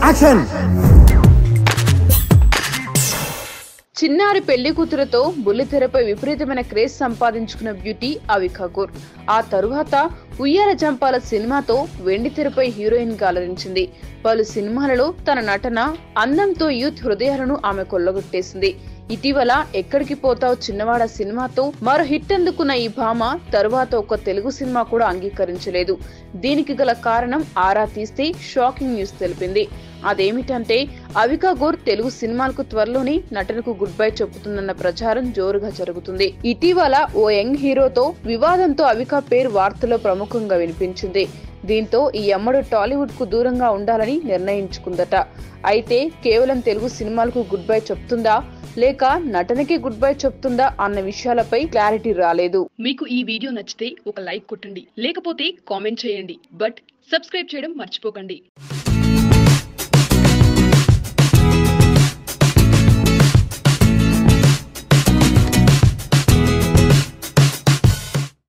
Action. చిన్నారి పెళ్లి కూతురుతో బుల్లితెరపై విపరీతమైన క్రేజ్ సంపాదించుకున్న బ్యూటీ అవికా గౌర్ ఆ తరువాత ఉయ్యాల జంపాల సినిమాతో వెండితెరపై హీరోయిన్ గా అలరించింది. పలు సినిమాలలో తన నటన అందంతో యూత్ హృదయాలను ఆమె కొల్లగొట్టేసింది. ఇటీవల ఎక్కడికి పోతావు చిన్నవాడ సినిమాతో మరో హిట్ అందుకున్న ఈ భామ తరువాత ఒక తెలుగు సినిమా కూడా అంగీకరించలేదు. దీనికి గల కారణం ఆరా తీస్తే షాకింగ్ న్యూస్ తెలిపింది. అదేమిటంటే అవికా గౌర్ తెలుగు సినిమాలకు త్వరలోనే నటనకు గుడ్ బై చెప్పుతుందన్న ప్రచారం జోరుగా జరుగుతుంది. ఇటీవల ఓ యంగ్ హీరోతో వివాదంతో అవికా పేరు వార్తల్లో ప్రముఖంగా వినిపించింది. దీంతో ఈ అమ్మడు టాలీవుడ్ కు దూరంగా ఉండాలని నిర్ణయించుకుందట. అయితే కేవలం తెలుగు సినిమాలకు గుడ్ బై చెప్తుందా లేక నటనకి గుడ్ బై చెప్తుందా అన్న విషయాలపై క్లారిటీ రాలేదు. మీకు ఈ వీడియో నచ్చితే ఒక లైక్ కొట్టండి, లేకపోతే కామెంట్ చేయండి. బట్ సబ్స్క్రైబ్ చేయడం మర్చిపోకండి.